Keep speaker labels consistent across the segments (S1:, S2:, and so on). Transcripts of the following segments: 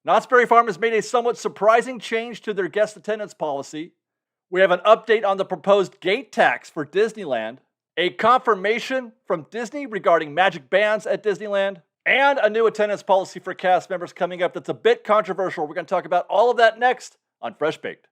S1: Knott's Berry Farm has made a somewhat surprising change to their guest attendance policy. We have an update on the proposed gate tax for Disneyland, a confirmation from Disney regarding magic bands at Disneyland, and a new attendance policy for cast members coming up that's a bit controversial. We're going to talk about all of that next on Fresh Baked.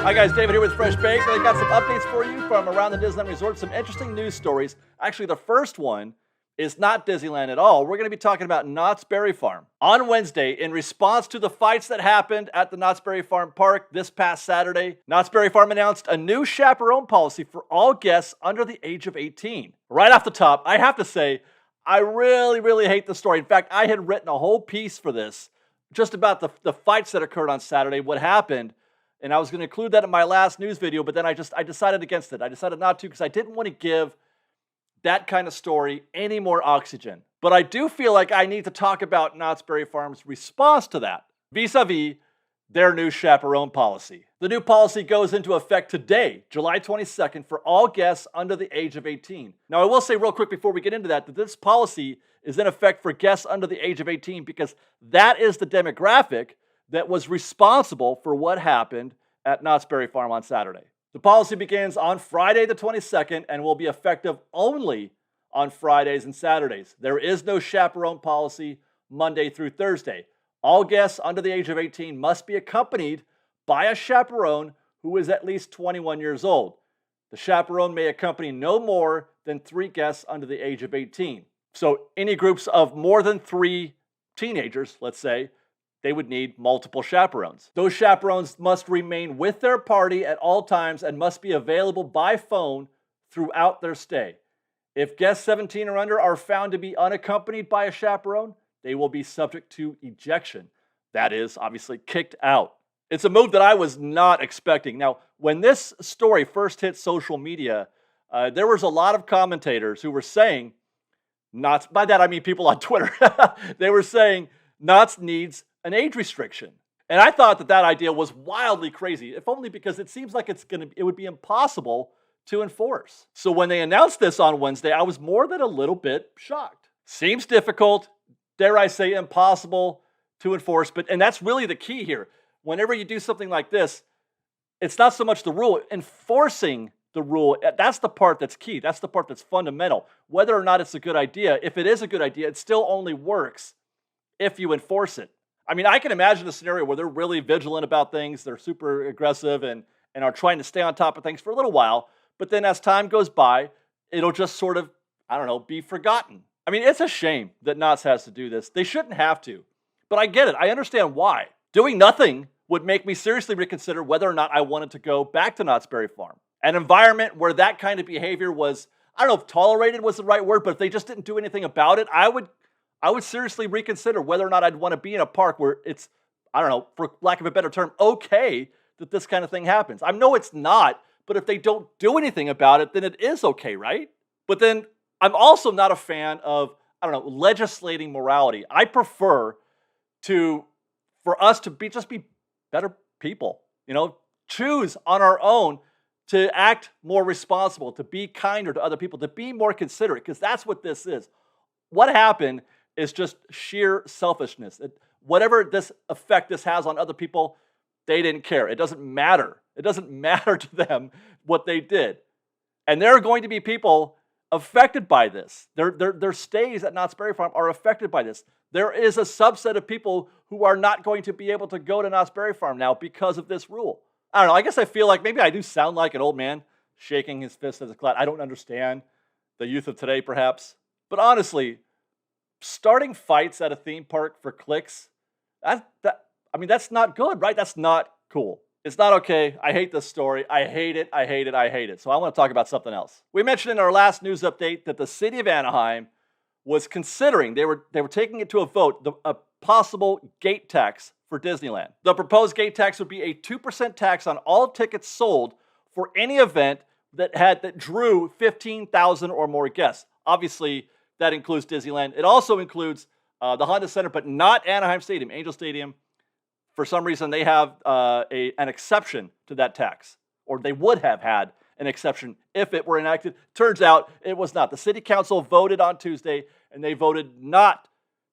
S1: Hi guys, David here with Fresh Baked. I got some updates for you from around the Disneyland Resort, some interesting news stories. Actually, the first one is not Disneyland at all. We're going to be talking about Knott's Berry Farm. On Wednesday, in response to the fights that happened at the Knott's Berry Farm Park this past Saturday, Knott's Berry Farm announced a new chaperone policy for all guests under the age of 18. Right off the top, I have to say, I really hate the story. In fact, I had written a whole piece for this just about the fights that occurred on Saturday, what happened. And I was going to include that in my last news video, but then I decided against it. I decided not to because I didn't want to give that kind of story any more oxygen. But I do feel like I need to talk about Knott's Berry Farm's response to that, vis-a-vis their new chaperone policy. The new policy goes into effect today, July 22nd, for all guests under the age of 18. Now, I will say real quick before we get into that this policy is in effect for guests under the age of 18 because that is the demographic that was responsible for what happened at Knott's Berry Farm on Saturday. The policy begins on Friday the 22nd and will be effective only on Fridays and Saturdays. There is no chaperone policy Monday through Thursday. All guests under the age of 18 must be accompanied by a chaperone who is at least 21 years old. The chaperone may accompany no more than 3 guests under the age of 18. So any groups of more than 3 teenagers, let's say, they would need multiple chaperones. Those chaperones must remain with their party at all times and must be available by phone throughout their stay. If guests 17 or under are found to be unaccompanied by a chaperone, they will be subject to ejection. That is, obviously, kicked out. It's a move that I was not expecting. Now, when this story first hit social media, there was a lot of commentators who were saying, Knott's, by that I mean people on Twitter, they were saying Knott's needs an age restriction. And I thought that idea was wildly crazy, if only because it seems like it would be impossible to enforce. So when they announced this on Wednesday, I was more than a little bit shocked. Seems difficult, dare I say impossible to enforce, and that's really the key here. Whenever you do something like this, it's not so much the rule, enforcing the rule, that's the part that's key. That's the part that's fundamental. Whether or not it's a good idea, if it is a good idea, it still only works if you enforce it. I mean, I can imagine a scenario where they're really vigilant about things, they're super aggressive and are trying to stay on top of things for a little while, but then as time goes by, it'll just sort of, I don't know, be forgotten. I mean, it's a shame that Knott's has to do this. They shouldn't have to, but I get it. I understand why. Doing nothing would make me seriously reconsider whether or not I wanted to go back to Knott's Berry Farm. An environment where that kind of behavior was, I don't know if tolerated was the right word, but if they just didn't do anything about it, I would seriously reconsider whether or not I'd want to be in a park where it's, I don't know, for lack of a better term, okay that this kind of thing happens. I know it's not, but if they don't do anything about it, then it is okay, right? But then I'm also not a fan of, I don't know, legislating morality. I prefer for us to be better people, choose on our own to act more responsible, to be kinder to other people, to be more considerate, because that's what this is. What happened is just sheer selfishness. Whatever this effect this has on other people, they didn't care. It doesn't matter. It doesn't matter to them what they did. And there are going to be people affected by this. Their stays at Knott's Berry Farm are affected by this. There is a subset of people who are not going to be able to go to Knott's Berry Farm now because of this rule. I don't know. I guess I feel like maybe I do sound like an old man shaking his fist at the cloud. I don't understand the youth of today, perhaps. But honestly, starting fights at a theme park for clicks, that's not good, right? That's not cool. It's not okay. I hate this story. I hate it. I hate it. I hate it. So I want to talk about something else. We mentioned in our last news update that the city of Anaheim was considering, they were taking it to a vote, a possible gate tax for Disneyland. The proposed gate tax would be a 2% tax on all tickets sold for any event that drew 15,000 or more guests. Obviously, that includes Disneyland. It also includes the Honda Center, but not Anaheim Stadium. Angel Stadium, for some reason, they have an exception to that tax, or they would have had an exception if it were enacted. Turns out it was not. The city council voted on Tuesday, and they voted not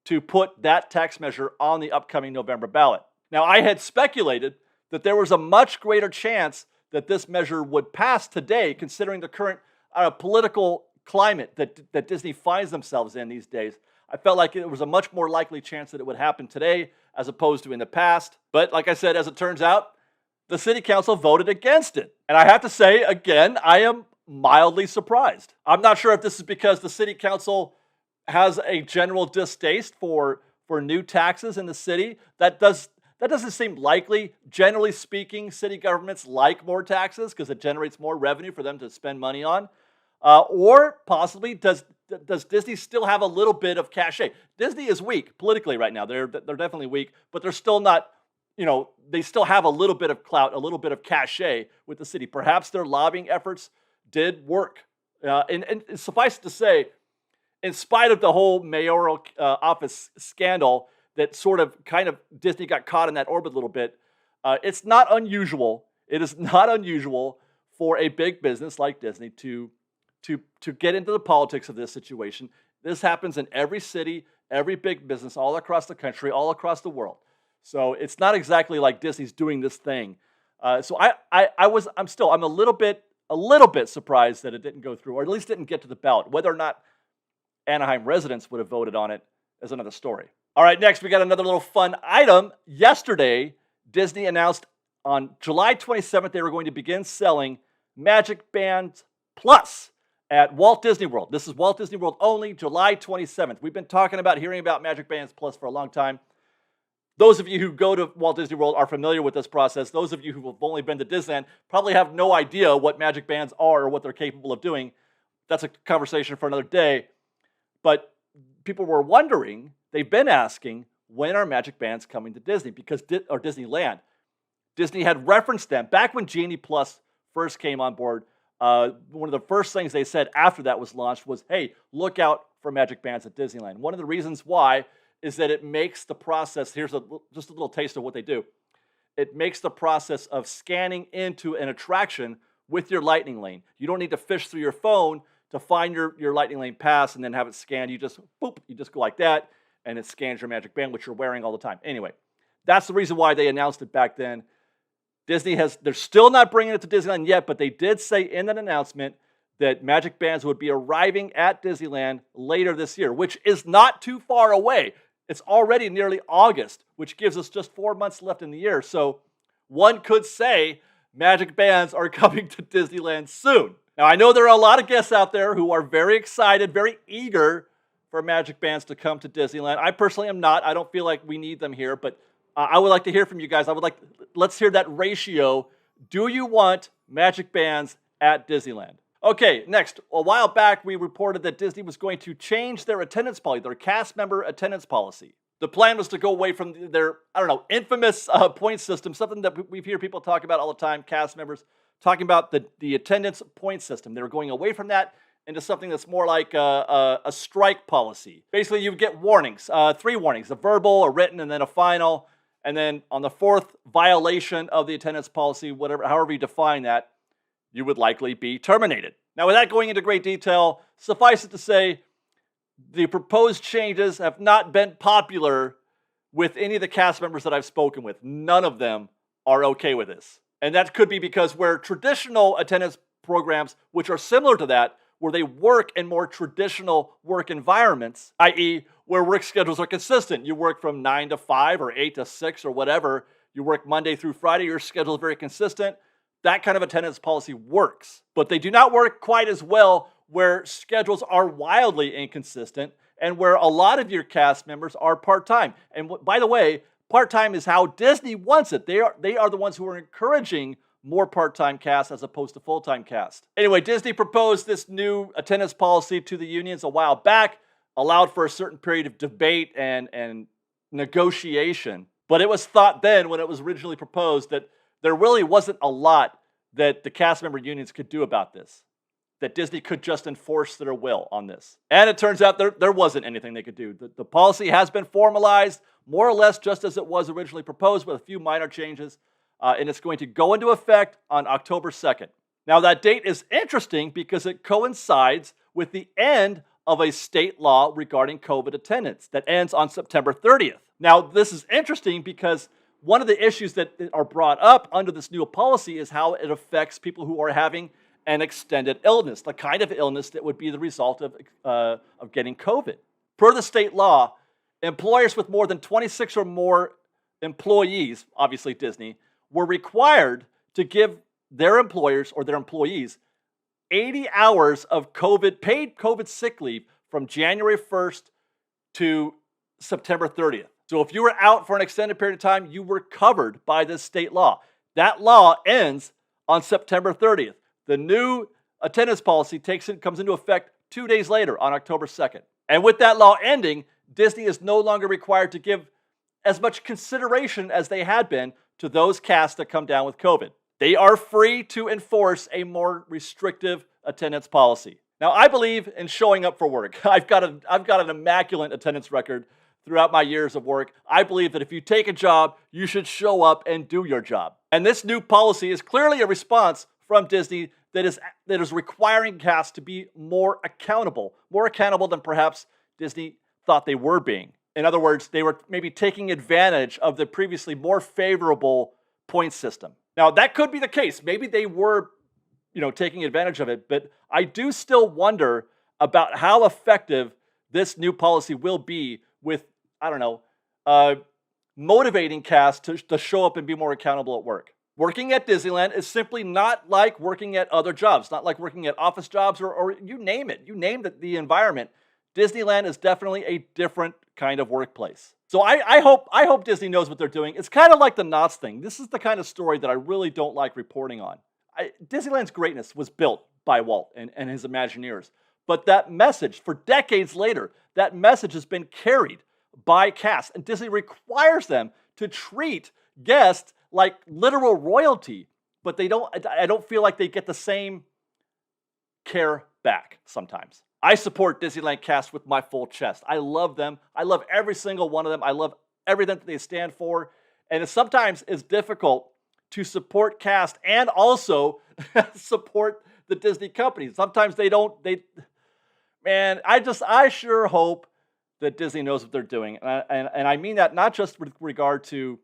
S1: to put that tax measure on the upcoming November ballot. Now, I had speculated that there was a much greater chance that this measure would pass today, considering the current political climate that Disney finds themselves in these days. I felt like it was a much more likely chance that it would happen today as opposed to in the past. But like I said, as it turns out, the city council voted against it. And I have to say, again, I am mildly surprised. I'm not sure if this is because the city council has a general distaste for new taxes in the city. That doesn't seem likely. Generally speaking, city governments like more taxes because it generates more revenue for them to spend money on. Or possibly, does Disney still have a little bit of cachet? Disney is weak politically right now. They're definitely weak, but they're still not, they still have a little bit of clout, a little bit of cachet with the city. Perhaps their lobbying efforts did work. And suffice it to say, in spite of the whole mayoral office scandal that sort of kind of Disney got caught in that orbit a little bit, it's not unusual. It is not unusual for a big business like Disney to get into the politics of this situation. This happens in every city, every big business all across the country, all across the world. So it's not exactly like Disney's doing this thing. So I'm a little bit surprised that it didn't go through, or at least didn't get to the ballot. Whether or not Anaheim residents would have voted on it is another story. All right, next we got another little fun item. Yesterday, Disney announced on July 27th they were going to begin selling Magic Bands Plus at Walt Disney World. This is Walt Disney World only, July 27th. We've been hearing about Magic Bands Plus for a long time. Those of you who go to Walt Disney World are familiar with this process. Those of you who have only been to Disneyland probably have no idea what Magic Bands are or what they're capable of doing. That's a conversation for another day. But people were wondering, they've been asking, when are Magic Bands coming to Disney? Or Disneyland. Disney had referenced them. Back when Genie Plus first came on board, one of the first things they said after that was launched was, hey, look out for Magic Bands at Disneyland. One of the reasons why is that it makes the process, just a little taste of what they do. It makes the process of scanning into an attraction with your Lightning Lane. You don't need to fish through your phone to find your Lightning Lane pass and then have it scanned. You just go like that, and it scans your Magic Band, which you're wearing all the time. Anyway, that's the reason why they announced it back then. They're still not bringing it to Disneyland yet, but they did say in that announcement that Magic Bands would be arriving at Disneyland later this year, which is not too far away. It's already nearly August, which gives us just 4 months left in the year. So one could say Magic Bands are coming to Disneyland soon. Now, I know there are a lot of guests out there who are very excited, very eager for Magic Bands to come to Disneyland. I personally am not. I don't feel like we need them here, but I would like to hear from you guys. Let's hear that ratio. Do you want Magic Bands at Disneyland? Okay, next. A while back, we reported that Disney was going to change their attendance policy, their cast member attendance policy. The plan was to go away from their, infamous point system, something that we hear people talk about all the time, cast members talking about the attendance point system. They were going away from that into something that's more like a strike policy. Basically, you get warnings, 3 warnings, a verbal, a written, and then a final. And then on the 4th violation of the attendance policy, however you define that, you would likely be terminated. Now, without going into great detail, suffice it to say, the proposed changes have not been popular with any of the cast members that I've spoken with. None of them are okay with this. And that could be because where traditional attendance programs, which are similar to that, where they work in more traditional work environments, i.e. where work schedules are consistent. You work from 9 to 5 or 8 to 6 or whatever. You work Monday through Friday. Your schedule is very consistent. That kind of attendance policy works. But they do not work quite as well where schedules are wildly inconsistent and where a lot of your cast members are part-time. And by the way, part-time is how Disney wants it. They are the ones who are encouraging more part-time cast as opposed to full-time cast. Anyway, Disney proposed this new attendance policy to the unions a while back, allowed for a certain period of debate and negotiation. But it was thought then, when it was originally proposed, that there really wasn't a lot that the cast member unions could do about this, that Disney could just enforce their will on this. And it turns out there wasn't anything they could do. The policy has been formalized, more or less just as it was originally proposed, with a few minor changes. And it's going to go into effect on October 2nd. Now, that date is interesting because it coincides with the end of a state law regarding COVID attendance that ends on September 30th. Now, this is interesting because one of the issues that are brought up under this new policy is how it affects people who are having an extended illness, the kind of illness that would be the result of getting COVID. Per the state law, employers with more than 26 or more employees, obviously Disney, were required to give their employers or their employees 80 hours of paid COVID sick leave from January 1st to September 30th. So if you were out for an extended period of time, you were covered by this state law. That law ends on September 30th. The new attendance policy comes into effect 2 days later on October 2nd. And with that law ending, Disney is no longer required to give as much consideration as they had been to those casts that come down with COVID. They are free to enforce a more restrictive attendance policy. Now, I believe in showing up for work. I've got an immaculate attendance record throughout my years of work. I believe that if you take a job, you should show up and do your job. And this new policy is clearly a response from Disney that is requiring casts to be more accountable than perhaps Disney thought they were being. In other words, they were maybe taking advantage of the previously more favorable point system. Now, that could be the case. Maybe they were, taking advantage of it, but I do still wonder about how effective this new policy will be with, motivating casts to show up and be more accountable at work. Working at Disneyland is simply not like working at other jobs, not like working at office jobs or you name it. You name the environment. Disneyland is definitely a different kind of workplace. So I hope Disney knows what they're doing. It's kind of like the Knott's thing. This is the kind of story that I really don't like reporting on. Disneyland's greatness was built by Walt and his Imagineers. But that message, for decades later, that message has been carried by casts. And Disney requires them to treat guests like literal royalty. But I don't feel like they get the same care back sometimes. I support Disneyland casts with my full chest. I love them. I love every single one of them. I love everything that they stand for. And sometimes it's difficult to support cast and also support the Disney companies. Sometimes I sure hope that Disney knows what they're doing. And I mean that not just with regard to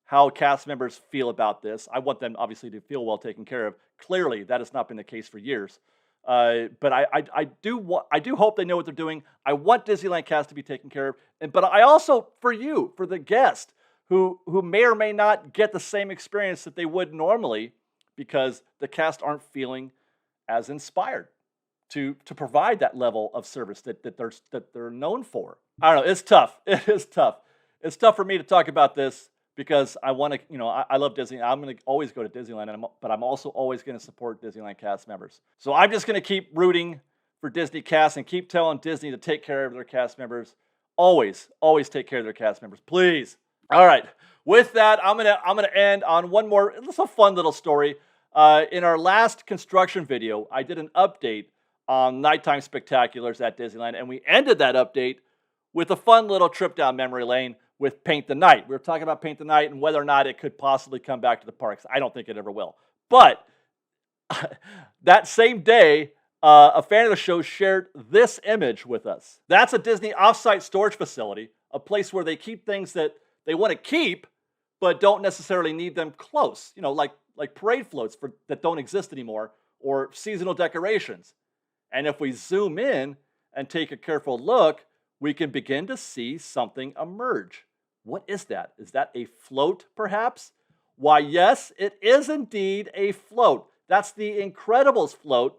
S1: how cast members feel about this. I want them obviously to feel well taken care of. Clearly, that has not been the case for years. But I do hope they know what they're doing. I want Disneyland cast to be taken care of. But I also, for the guest who may or may not get the same experience that they would normally because the cast aren't feeling as inspired to provide that level of service that they're known for. I don't know. It's tough. It is tough. It's tough for me to talk about this because I want to, I love Disney. I'm going to always go to Disneyland, but I'm also always going to support Disneyland cast members. So I'm just going to keep rooting for Disney cast and keep telling Disney to take care of their cast members. Always take care of their cast members, please. All right. With that, I'm gonna end on one more. It's a fun little story. In our last construction video, I did an update on nighttime spectaculars at Disneyland, and we ended that update with a fun little trip down memory lane with Paint the Night. We were talking about Paint the Night and whether or not it could possibly come back to the parks. I don't think it ever will. But that same day, a fan of the show shared this image with us. That's a Disney offsite storage facility, a place where they keep things that they want to keep, but don't necessarily need them close. Like parade floats that don't exist anymore, or seasonal decorations. And if we zoom in and take a careful look, we can begin to see something emerge. What is that? Is that a float, perhaps? Why, yes, it is indeed a float. That's the Incredibles float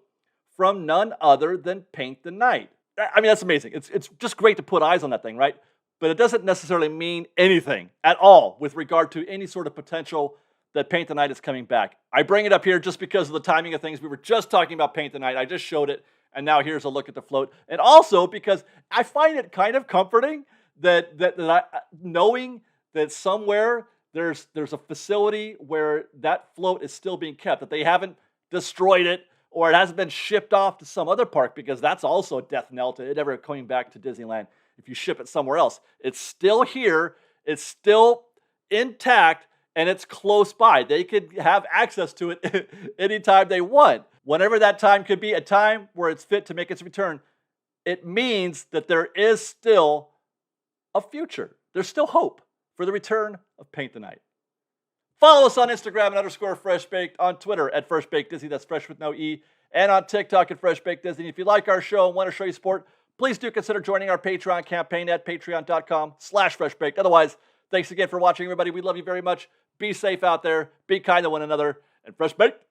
S1: from none other than Paint the Night. I mean, that's amazing. It's just great to put eyes on that thing, right? But it doesn't necessarily mean anything at all with regard to any sort of potential that Paint the Night is coming back. I bring it up here just because of the timing of things. We were just talking about Paint the Night. I just showed it, and now here's a look at the float. And also because I find it kind of comforting that knowing that somewhere there's a facility where that float is still being kept, that they haven't destroyed it or it hasn't been shipped off to some other park, because that's also a death knell to it ever coming back to Disneyland. If you ship it somewhere else, it's still here, it's still intact, and it's close by. They could have access to it anytime they want. Whenever that time could be a time where it's fit to make its return, it means that there is still a future. There's still hope for the return of Paint the Night. Follow us on Instagram at _FreshBaked, on Twitter at FreshBakedDisney, that's fresh with no E, and on TikTok at FreshBakedDisney. If you like our show and want to show you support, please do consider joining our Patreon campaign at patreon.com/freshbaked. Otherwise, thanks again for watching, everybody. We love you very much. Be safe out there. Be kind to one another. And Fresh Baked